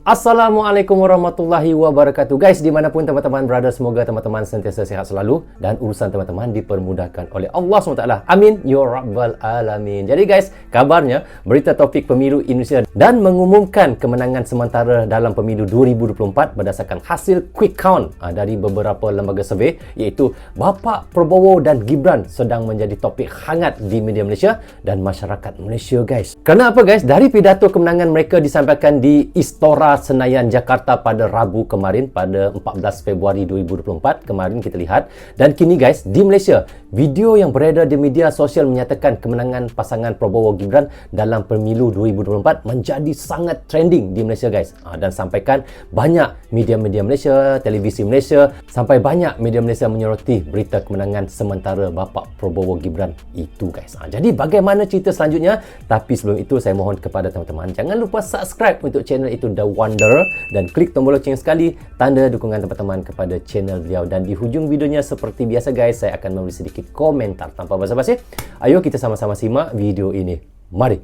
Assalamualaikum warahmatullahi wabarakatuh. Guys, dimanapun teman-teman berada, semoga teman-teman sentiasa sihat selalu dan urusan teman-teman dipermudahkan oleh Allah SWT. Amin ya rabbal alamin. Jadi guys, kabarnya berita topik pemilu Indonesia dan mengumumkan kemenangan sementara dalam pemilu 2024 berdasarkan hasil quick count dari beberapa lembaga survey, iaitu Bapak Prabowo dan Gibran sedang menjadi topik hangat di media Malaysia dan masyarakat Malaysia guys. Kenapa guys? Dari pidato kemenangan mereka disampaikan di Istora Senayan, Jakarta pada Rabu kemarin, pada 14 Februari 2024 kemarin kita lihat. Dan kini guys, di Malaysia, video yang beredar di media sosial menyatakan kemenangan pasangan Prabowo Gibran dalam pemilu 2024 menjadi sangat trending di Malaysia guys. Dan sampaikan banyak media-media Malaysia, televisi Malaysia, sampai banyak media Malaysia menyoroti berita kemenangan sementara Bapak Prabowo Gibran itu guys. Jadi bagaimana cerita selanjutnya? Tapi sebelum itu saya mohon kepada teman-teman, jangan lupa subscribe untuk channel itu The Wonder dan klik tombol loceng sekali, tanda dukungan teman-teman kepada channel beliau. Dan di hujung videonya seperti biasa guys, saya akan memberi sedikit komentar. Tanpa basa-basi, ayo kita sama-sama simak video ini. Mari.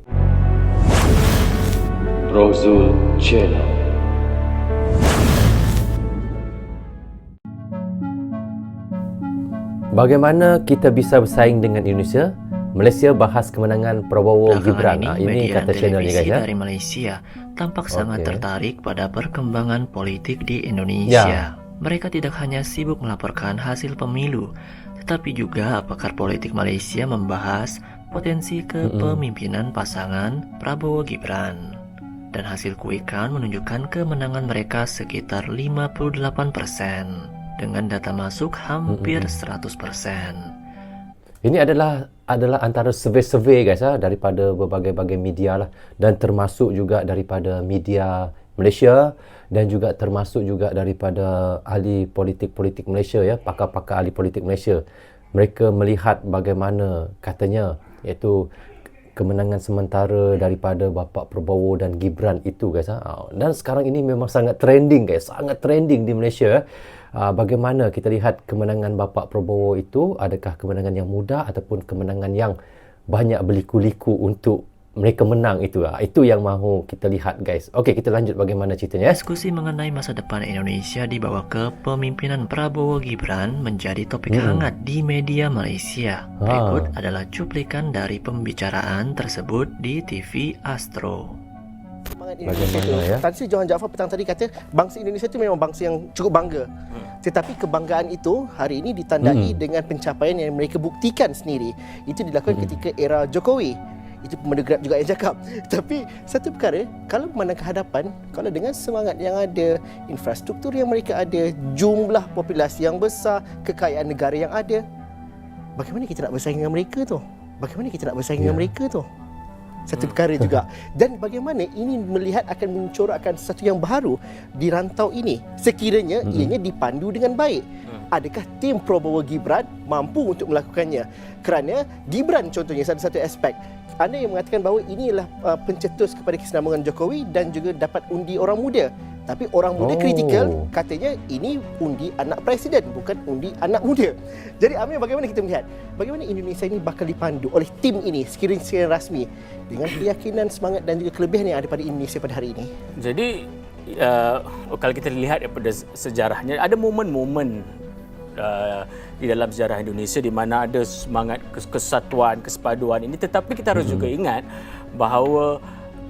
Rozul Channel. Bagaimana kita bisa bersaing dengan Indonesia? Malaysia bahas kemenangan Prabowo Gibran. Ini kata channelnya guys ya. Dari Malaysia tampak sangat tertarik pada perkembangan politik di Indonesia. Mereka tidak hanya sibuk melaporkan hasil pemilu, tetapi juga pakar politik Malaysia membahas potensi kepemimpinan pasangan Prabowo Gibran. Dan hasil quick count menunjukkan kemenangan mereka sekitar 58% dengan data masuk hampir 100%. Ini adalah antara survey-survey guys daripada berbagai-bagai media lah, dan termasuk juga daripada media Malaysia dan juga termasuk juga daripada ahli politik Malaysia ya, pakar-pakar ahli politik Malaysia. Mereka melihat bagaimana katanya iaitu kemenangan sementara daripada Bapak Prabowo dan Gibran itu guys. Dan sekarang ini memang sangat trending guys, sangat trending di Malaysia. Bagaimana kita lihat kemenangan Bapak Prabowo itu, adakah kemenangan yang mudah ataupun kemenangan yang banyak berliku-liku untuk mereka menang itu. Itu yang mahu kita lihat guys. Okey, kita lanjut bagaimana ceritanya. Diskusi mengenai masa depan Indonesia di bawah kepemimpinan Prabowo Gibran menjadi topik hangat di media Malaysia. Berikut adalah cuplikan dari pembicaraan tersebut di TV Astro. Bagaimana ya? Tan Sri Johan Jaafar petang tadi kata bangsa Indonesia itu memang bangsa yang cukup bangga. Tetapi kebanggaan itu hari ini ditandai dengan pencapaian yang mereka buktikan sendiri. Itu dilakukan ketika era Jokowi. Itu Pemanda Grab juga yang cakap. Tapi satu perkara, kalau memandang ke hadapan, kalau dengan semangat yang ada, infrastruktur yang mereka ada, jumlah populasi yang besar, kekayaan negara yang ada, bagaimana kita nak bersaing dengan mereka tu? Bagaimana kita nak bersaing dengan mereka tu? Satu perkara juga. Dan bagaimana ini melihat akan mencorakkan sesuatu yang baru di rantau ini, sekiranya ianya dipandu dengan baik. Adakah tim Prabowo Gibran mampu untuk melakukannya? Kerana Gibran contohnya satu aspek, ada yang mengatakan bahawa ini adalah pencetus kepada kesinambungan Jokowi dan juga dapat undi orang muda. Tapi orang muda kritikal, katanya ini undi anak presiden, bukan undi anak muda. Jadi Amir, bagaimana kita melihat bagaimana Indonesia ini bakal dipandu oleh tim ini sekiranya rasmi dengan keyakinan, semangat dan juga kelebihan yang ada pada Indonesia pada hari ini? Jadi kalau kita lihat daripada sejarahnya, ada momen-momen di dalam sejarah Indonesia di mana ada semangat kesatuan, kesepaduan ini, tetapi kita harus juga ingat bahawa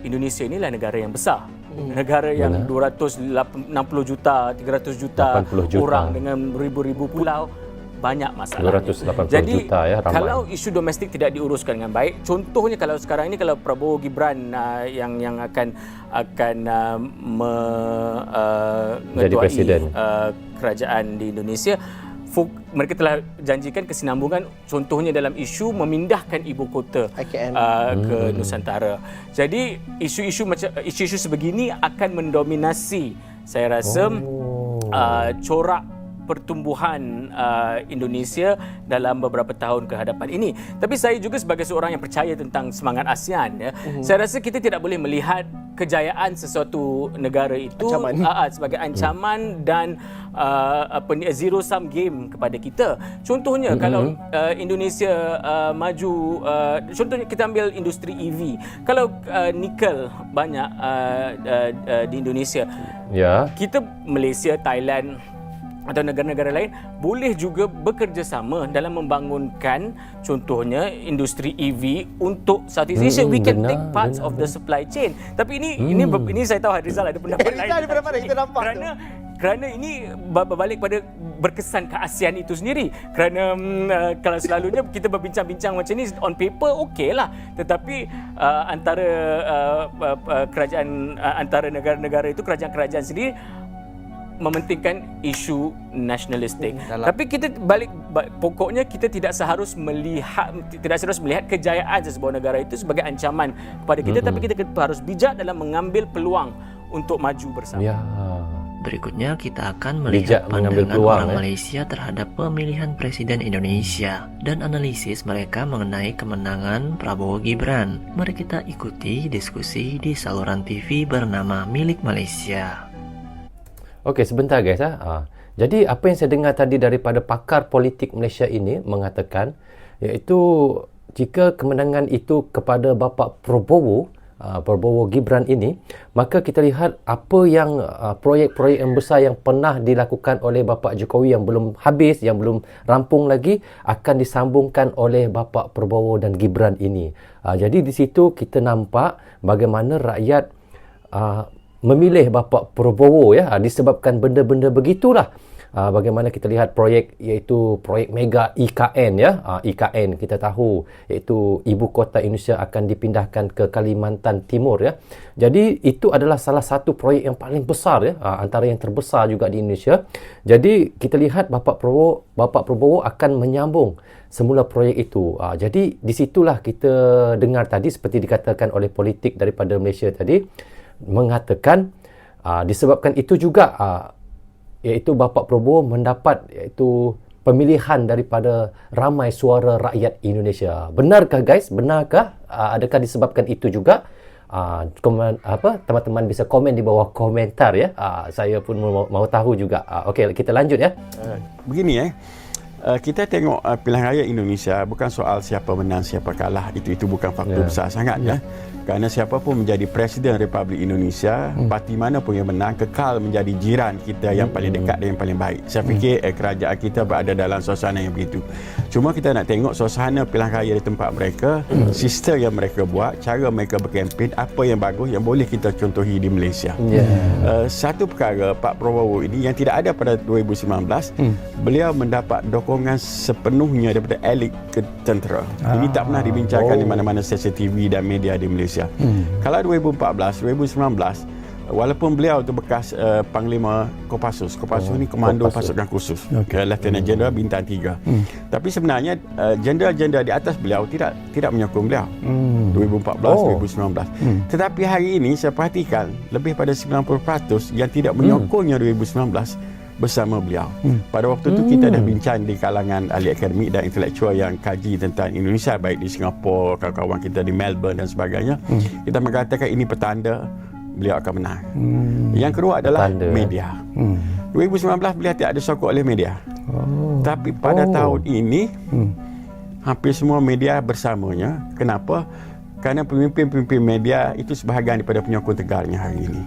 Indonesia inilah negara yang besar. Negara yang 260 juta, 300 juta orang dengan ribu-ribu pulau, banyak masalah. 280 Jadi, juta ya, ramai. Kalau isu domestik tidak diuruskan dengan baik, contohnya kalau sekarang ini kalau Prabowo Gibran yang akan jadi presiden kerajaan di Indonesia, mereka telah janjikan kesinambungan, contohnya dalam isu memindahkan ibu kota ke Nusantara. Jadi isu-isu sebegini akan mendominasi, saya rasa, corak pertumbuhan Indonesia dalam beberapa tahun ke hadapan ini. Tapi saya juga sebagai seorang yang percaya tentang semangat ASEAN, ya, saya rasa kita tidak boleh melihat kejayaan sesuatu negara itu sebagai ancaman dan zero sum game kepada kita. Contohnya kalau Indonesia maju, contohnya kita ambil industri EV. Kalau nikel banyak di Indonesia, kita Malaysia, Thailand atau negara-negara lain boleh juga bekerjasama dalam membangunkan contohnya industri EV untuk Southeast Asia. We can take parts of the supply chain. Tapi ini saya tahu Rizal ada pendapat lain. Ada pendapat lain, kita nampak kerana ini berbalik pada berkesan ke ASEAN itu sendiri. Kerana kalau selalunya kita berbincang-bincang macam ni on paper okeylah, tetapi antara kerajaan antara negara-negara itu, kerajaan-kerajaan sendiri mementingkan isu nasionalistik. Tapi kita pokoknya kita tidak seharusnya melihat kejayaan sesebuah negara itu sebagai ancaman kepada kita, tapi kita harus bijak dalam mengambil peluang untuk maju bersama. Berikutnya kita akan melihat pandangan orang Malaysia terhadap pemilihan Presiden Indonesia dan analisis mereka mengenai kemenangan Prabowo Gibran. Mari kita ikuti diskusi di saluran TV bernama Milik Malaysia. Okey, sebentar guys. Jadi apa yang saya dengar tadi daripada pakar politik Malaysia ini mengatakan, iaitu jika kemenangan itu kepada bapa Prabowo Gibran ini, maka kita lihat apa yang proyek-proyek yang besar yang pernah dilakukan oleh bapa Jokowi yang belum habis, yang belum rampung lagi, akan disambungkan oleh bapa Prabowo dan Gibran ini. Jadi di situ kita nampak bagaimana rakyat memilih bapa Prabowo, ya, disebabkan benda-benda begitulah. Bagaimana kita lihat proyek, iaitu proyek mega IKN, ya. IKN kita tahu iaitu ibu kota Indonesia akan dipindahkan ke Kalimantan Timur, ya. Jadi itu adalah salah satu proyek yang paling besar, ya, antara yang terbesar juga di Indonesia. Jadi kita lihat bapa Prabowo akan menyambung semula proyek itu. Jadi di situlah kita dengar tadi seperti dikatakan oleh politik daripada Malaysia tadi, mengatakan disebabkan itu juga iaitu bapa Prabowo mendapat iaitu pemilihan daripada ramai suara rakyat Indonesia. Benarkah guys? Benarkah? Adakah disebabkan itu juga? Teman-teman bisa komen di bawah komentar, ya. Saya pun mau tahu juga. Okey, kita lanjut, ya. Begini, kita tengok pilihan raya Indonesia bukan soal siapa menang siapa kalah, itu bukan faktor besar sangat, ya. Kerana siapa pun menjadi Presiden Republik Indonesia, parti mana pun yang menang kekal menjadi jiran kita yang paling dekat dan yang paling baik. Saya fikir kerajaan kita berada dalam suasana yang begitu. Cuma kita nak tengok suasana pilihan raya di tempat mereka, sistem yang mereka buat, cara mereka berkempen, apa yang bagus yang boleh kita contohi di Malaysia. Satu perkara Pak Prabowo ini yang tidak ada pada 2019, beliau mendapat dukungan sepenuhnya daripada elit tentera. Ini tak pernah dibincangkan di mana-mana stesen TV dan media di Malaysia. Kalau 2014, 2019, walaupun beliau itu bekas Panglima Kopassus ini komando pasukan khusus, Lieutenant Jeneral Bintang 3. Tapi sebenarnya jenderal-jenderal di atas beliau tidak menyokong beliau 2014, 2019. Tetapi hari ini saya perhatikan lebih pada 90% yang tidak menyokongnya 2019 bersama beliau. Pada waktu itu kita dah bincang di kalangan ahli akademik dan intelektual yang kaji tentang Indonesia, baik di Singapura, kawan-kawan kita di Melbourne dan sebagainya. Kita mengatakan ini petanda beliau akan menang. Yang kedua adalah media. 2019 beliau tidak disokong oleh media. Tapi pada tahun ini hampir semua media bersamanya. Kenapa? Kerana pemimpin-pemimpin media itu sebahagian daripada penyokong tegarnya hari ini.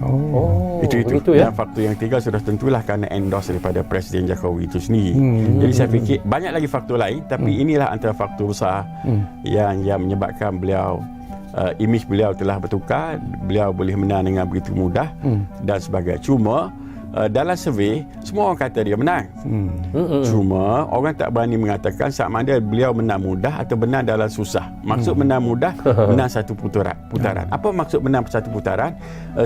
Itu ya? Dan faktor yang ketiga sudah tentulah kerana endorse daripada Presiden Jokowi itu sendiri. Jadi saya fikir banyak lagi faktor lain, tapi inilah antara faktor besar yang menyebabkan beliau, imej beliau telah bertukar, beliau boleh menang dengan begitu mudah dan sebagainya. Cuma dalam survey semua orang kata dia menang. Cuma orang tak berani mengatakan sama ada beliau menang mudah atau menang dalam susah. Maksud menang mudah, menang satu putaran. Apa maksud menang satu putaran?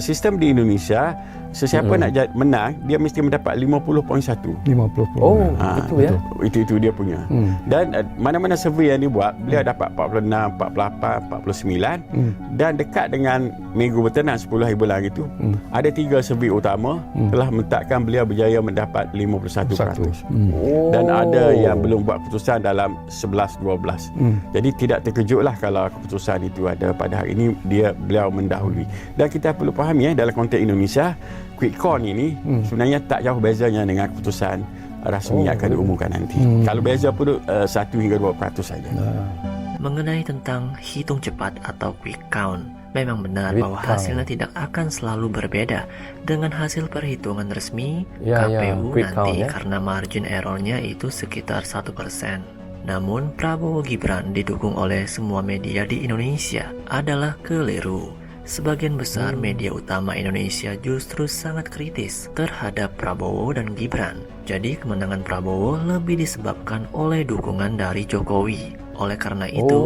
Sistem di Indonesia sesiapa nak menang, dia mesti mendapat 50.1. 50. Oh, itu ya. Itu dia punya. Dan mana-mana survey yang dibuat, beliau dapat 46, 48, 49 dan dekat dengan minggu bertenang 10 hari bulan itu, ada 3 survey utama telah menetapkan beliau berjaya mendapat 51%. Dan ada yang belum buat keputusan dalam 11-12. Jadi tidak terkejutlah kalau keputusan itu ada pada hari ini, beliau mendahului. Dan kita perlu fahami dalam konteks Indonesia, quick count ini sebenarnya tak jauh bezanya dengan keputusan rasmi yang akan diumumkan nanti. Kalau beza pun 1 hingga 2% saja. Mengenai tentang hitung cepat atau quick count, memang benar Quick bahwa count. hasilnya tidak akan selalu berbeda dengan hasil perhitungan resmi Ya, KPU quick count, nanti ya. karena margin errornya itu sekitar 1%. Namun Prabowo Gibran didukung oleh semua media di Indonesia adalah keliru. Sebagian besar media utama Indonesia justru sangat kritis terhadap Prabowo dan Gibran. Jadi kemenangan Prabowo lebih disebabkan oleh dukungan dari Jokowi. Oleh karena itu,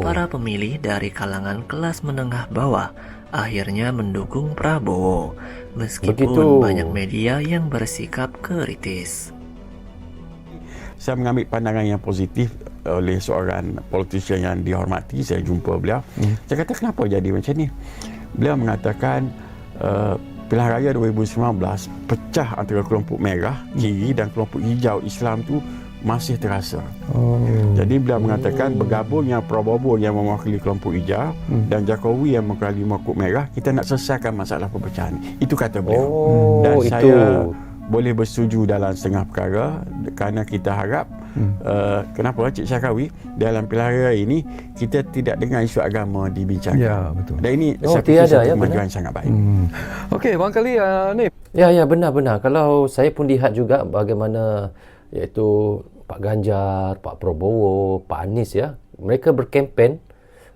para pemilih dari kalangan kelas menengah bawah akhirnya mendukung Prabowo, meskipun Begitu. banyak media yang bersikap kritis. Saya mengambil pandangan yang positif oleh seorang politician yang dihormati. Saya jumpa beliau. Saya kata, kenapa jadi macam ni? Beliau mengatakan pilihan raya 2019 pecah antara kelompok merah kiri dan kelompok hijau Islam tu masih terasa. Jadi beliau mengatakan bergabungnya Prabowo yang mewakili kelompok hijau dan Jokowi yang mewakili kelompok merah, kita nak selesaikan masalah perpecahan. Itu kata beliau. Dan itu. saya boleh bersetuju dalam setengah perkara kerana kita harap kenapa Cik Syakawi dalam pilihan raya ini kita tidak dengar isu agama dibincangkan. Ya, betul. Dan ini saya tiada, fikir satu ya, kemajuan benar. yang sangat baik. Okey, barangkali ni Ya, benar-benar. Kalau saya pun lihat juga bagaimana iaitu Pak Ganjar, Pak Prabowo, Pak Anies ya, mereka berkempen,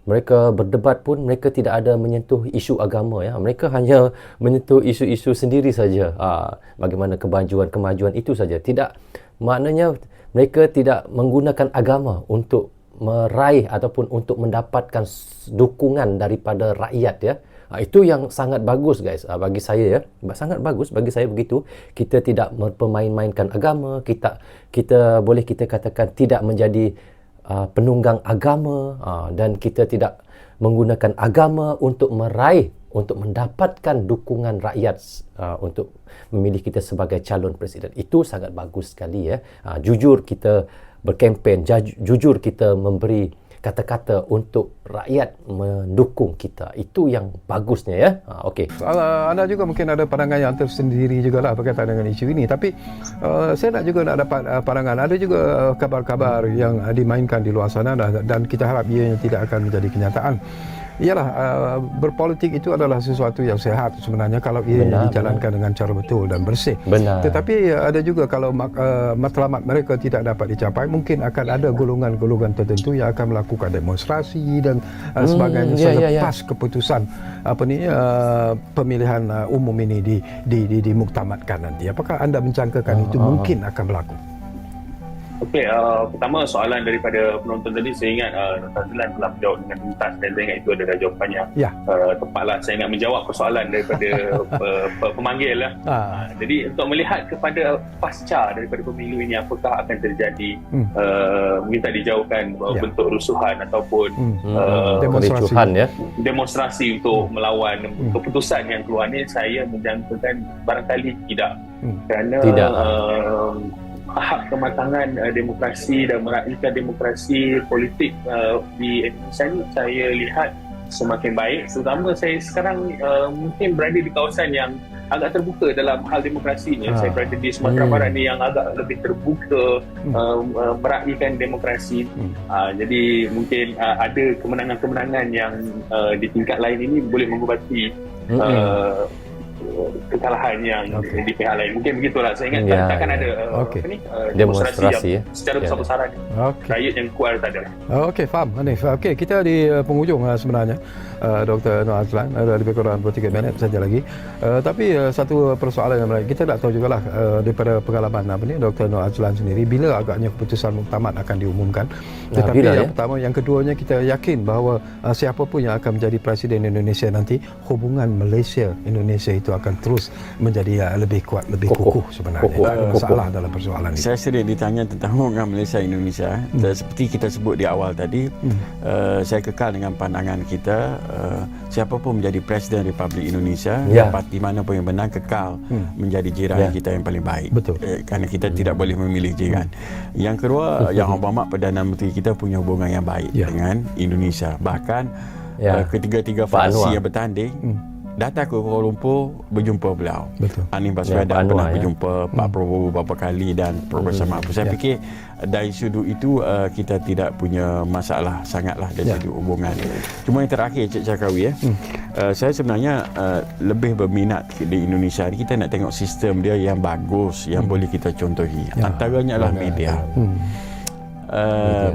mereka berdebat pun mereka tidak ada menyentuh isu agama ya. Mereka hanya menyentuh isu-isu sendiri saja. Bagaimana kemajuan itu saja. Tidak, maknanya mereka tidak menggunakan agama untuk meraih ataupun untuk mendapatkan dukungan daripada rakyat ya. Itu yang sangat bagus guys bagi saya ya. Sangat bagus bagi saya begitu. Kita tidak mempermain-mainkan agama, kita boleh kita katakan tidak menjadi penunggang agama dan kita tidak menggunakan agama untuk meraih, untuk mendapatkan dukungan rakyat untuk memilih kita sebagai calon presiden. Itu sangat bagus sekali ya. Jujur kita berkempen, jujur kita memberi kata-kata untuk rakyat mendukung kita. Itu yang bagusnya ya. Okey. anda juga mungkin ada pandangan yang tersendiri jugalah berkaitan dengan isu ini, tapi saya nak dapat pandangan. Ada juga kabar-kabar yang dimainkan di luar sana dan kita harap ianya tidak akan menjadi kenyataan. Ialah berpolitik itu adalah sesuatu yang sehat sebenarnya kalau ia dijalankan dengan cara betul dan bersih. Benar. Tetapi ada juga kalau matlamat mereka tidak dapat dicapai, mungkin akan ada golongan-golongan tertentu yang akan melakukan demonstrasi dan sebagainya selepas keputusan pemilihan umum ini dimuktamadkan nanti. Apakah anda mencangkakan itu mungkin akan berlaku? Okey, pertama soalan daripada penonton tadi, saya ingat Dr. Azlan telah menjawab dengan tuntas dan saya ingat itu adalah jawapannya tepatlah. Saya ingat menjawab persoalan daripada pemanggil lah. Jadi untuk melihat kepada pasca daripada pemilu ini, apakah akan terjadi mungkin tak dijauhkan bentuk rusuhan ataupun demonstrasi untuk melawan keputusan yang keluar ni, saya menjangkakan barangkali tidak. Kerana tahap kematangan demokrasi dan meraihkan demokrasi politik di Indonesia ni saya lihat semakin baik. Terutama saya sekarang mungkin berada di kawasan yang agak terbuka dalam hal demokrasinya. Saya berada di Sumatera Barat ni yang agak lebih terbuka meraihkan demokrasi. Jadi mungkin ada kemenangan-kemenangan yang di tingkat lain ini boleh mengubati kekalahan yang di pihak lain. Mungkin begitulah. Saya ingat takkan ada demonstrasi yang secara besar-besaran rakyat yang kuat tak ada. Okey, faham Hanif. Okey, kita di penghujung sebenarnya. Dr. Noor Azlan, lebih kurang 23 minit saja lagi. Tapi satu persoalan yang menarik, kita tak tahu jugalah daripada pengalaman Dr. Noor Azlan sendiri, bila agaknya keputusan muktamad akan diumumkan. Tetapi yang pertama, yang keduanya, kita yakin bahawa siapa pun yang akan menjadi Presiden Indonesia nanti, hubungan Malaysia-Indonesia itu akan terus menjadi lebih kuat, lebih kukuh sebenarnya. Tak ada masalah dalam persoalan ini. Saya sering ditanya tentang hubungan Malaysia-Indonesia. Seperti kita sebut di awal tadi, saya kekal dengan pandangan kita, siapa pun menjadi Presiden Republik Indonesia, parti mana pun yang menang, kekal menjadi jiran kita yang paling baik. Betul. Kerana kita tidak boleh memilih jiran. Yang kedua, Yang Berhormat Perdana Menteri kita punya hubungan yang baik dengan Indonesia. Bahkan ketiga-tiga fraksi yang bertanding datang ke Kuala Lumpur berjumpa beliau. Betul. Anies Baswedan pernah berjumpa Pak Prabowo beberapa kali dan Profesor Mahfuz. Saya fikir dari sudut itu kita tidak punya masalah sangatlah dari sudut hubungan. Cuma yang terakhir Cik Cakawi, saya sebenarnya lebih berminat di Indonesia ni, kita nak tengok sistem dia yang bagus, yang boleh kita contohi. Antaranya adalah media.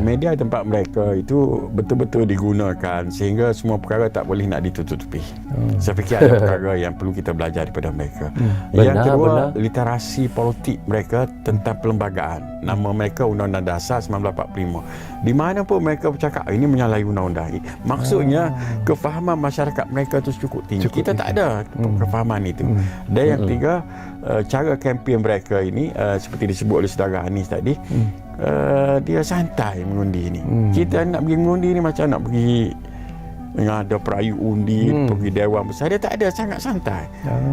Media tempat mereka itu betul-betul digunakan sehingga semua perkara tak boleh nak ditutupi. Saya fikir ada perkara yang perlu kita belajar daripada mereka. Yang kedua, literasi politik mereka tentang perlembagaan. Nama mereka Undang-Undang Dasar 1945. Di mana pun mereka bercakap ini menyalahi undang-undang. Maksudnya kefahaman masyarakat mereka itu cukup tinggi. Kita tak ada kefahaman itu. Dan yang ketiga, cara kempen mereka ini seperti disebut oleh saudara Anis tadi, dia santai mengundi ni. Kita nak pergi mengundi ni macam nak pergi ada perayu undi, pergi dewan besar. Dia tak ada, sangat santai.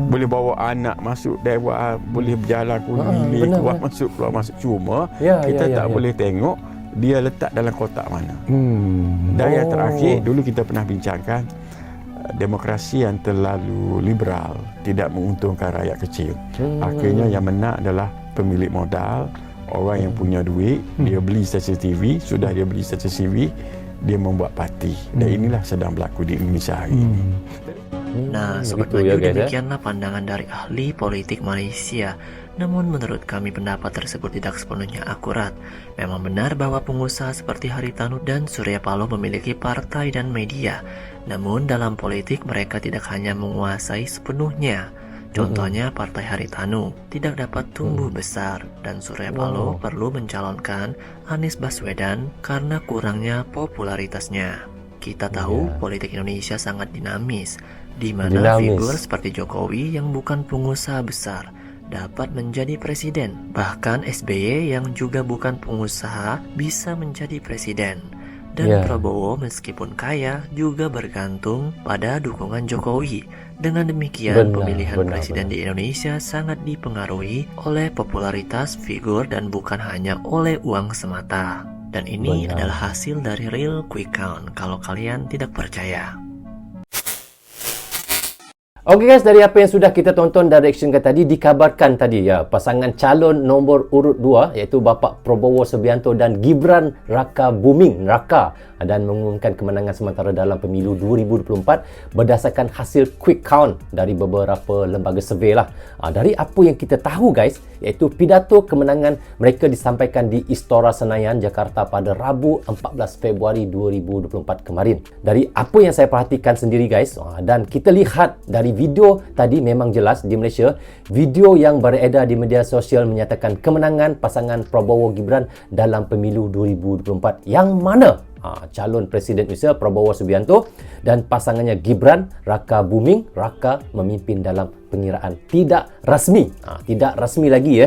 Boleh bawa anak masuk dewan, boleh berjalan kundi, keluar masuk. Cuma kita tak boleh tengok dia letak dalam kotak mana. Dan yang terakhir, dulu kita pernah bincangkan, demokrasi yang terlalu liberal tidak menguntungkan rakyat kecil. Akhirnya yang menang adalah pemilik modal, orang yang punya duit. Dia beli stesen TV, sudah dia beli stesen TV, dia membuat parti. Dan inilah sedang berlaku di Indonesia hari ini. Nah, Sobat Maju, demikianlah pandangan dari ahli politik Malaysia. Namun menurut kami pendapat tersebut tidak sepenuhnya akurat. Memang benar bahwa pengusaha seperti Haritanu dan Surya Paloh memiliki partai dan media. Namun dalam politik mereka tidak hanya menguasai sepenuhnya. Contohnya Partai Haritanu tidak dapat tumbuh besar dan Surya Paloh perlu mencalonkan Anies Baswedan karena kurangnya popularitasnya. Kita tahu politik Indonesia sangat dinamis, di mana figur seperti Jokowi yang bukan pengusaha besar dapat menjadi presiden. Bahkan SBY yang juga bukan pengusaha bisa menjadi presiden. Dan Prabowo meskipun kaya juga bergantung pada dukungan Jokowi. Dengan demikian, pemilihan presiden di Indonesia sangat dipengaruhi oleh popularitas figur dan bukan hanya oleh uang semata. Dan ini adalah hasil dari real quick count kalau kalian tidak percaya. Oke guys, dari apa yang sudah kita tonton dan reaction tadi, dikabarkan tadi pasangan calon nombor urut 2 iaitu Bapak Prabowo Subianto dan Gibran Raka Buming Raka dan mengumumkan kemenangan sementara dalam pemilu 2024 berdasarkan hasil quick count dari beberapa lembaga survey lah. Dari apa yang kita tahu guys, iaitu pidato kemenangan mereka disampaikan di Istora Senayan, Jakarta pada Rabu 14 Februari 2024 kemarin. Dari apa yang saya perhatikan sendiri guys, dan kita lihat dari video tadi memang jelas di Malaysia, video yang beredar di media sosial menyatakan kemenangan pasangan Prabowo Gibran dalam pemilu 2024 yang mana calon Presiden Malaysia Prabowo Subianto dan pasangannya Gibran Raka Buming Raka memimpin dalam pengiraan tidak rasmi. Tidak rasmi lagi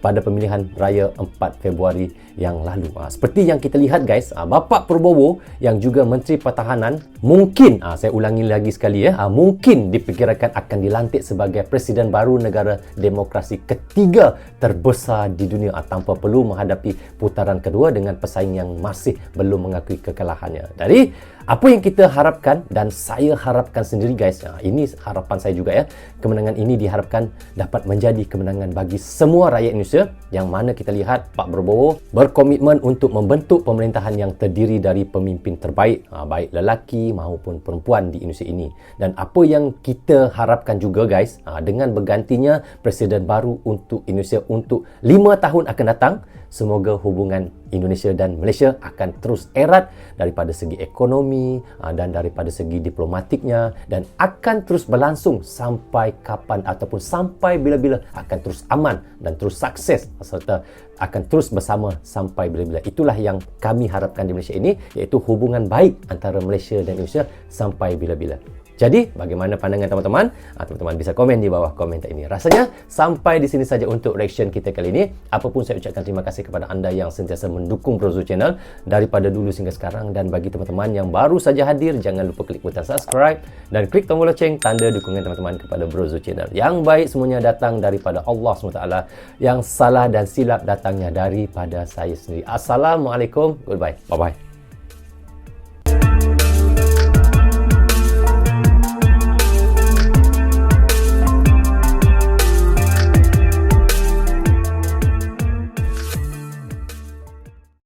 pada pemilihan raya 4 Februari yang lalu. Seperti yang kita lihat guys, Bapak Prabowo yang juga Menteri Pertahanan mungkin, saya ulangi lagi sekali mungkin diperkirakan akan dilantik sebagai Presiden baru negara demokrasi ketiga terbesar di dunia tanpa perlu menghadapi putaran kedua dengan pesaing yang masih belum mengakui kekalahannya. Dari apa yang kita harapkan dan saya harapkan sendiri guys, ini harapan saya juga kemenangan ini diharapkan dapat menjadi kemenangan bagi semua rakyat Indonesia, yang mana kita lihat Pak Prabowo berkomitmen untuk membentuk pemerintahan yang terdiri dari pemimpin terbaik, baik lelaki maupun perempuan di Indonesia ini. Dan apa yang kita harapkan juga guys, dengan bergantinya Presiden baru untuk Indonesia untuk 5 tahun akan datang, semoga hubungan Indonesia dan Malaysia akan terus erat daripada segi ekonomi dan daripada segi diplomatiknya, dan akan terus berlangsung sampai kapan ataupun sampai bila-bila, akan terus aman dan terus sukses serta akan terus bersama sampai bila-bila. Itulah yang kami harapkan di Malaysia ini, iaitu hubungan baik antara Malaysia dan Indonesia sampai bila-bila. Jadi, bagaimana pandangan teman-teman? Teman-teman bisa komen di bawah komentar ini. Rasanya, sampai di sini saja untuk reaction kita kali ini. Apapun, saya ucapkan terima kasih kepada anda yang sentiasa mendukung Brozul Channel daripada dulu hingga sekarang. Dan bagi teman-teman yang baru saja hadir, jangan lupa klik butang subscribe dan klik tombol loceng, tanda dukungan teman-teman kepada Brozul Channel. Yang baik semuanya datang daripada Allah SWT. Yang salah dan silap datangnya daripada saya sendiri. Assalamualaikum. Goodbye. Bye-bye.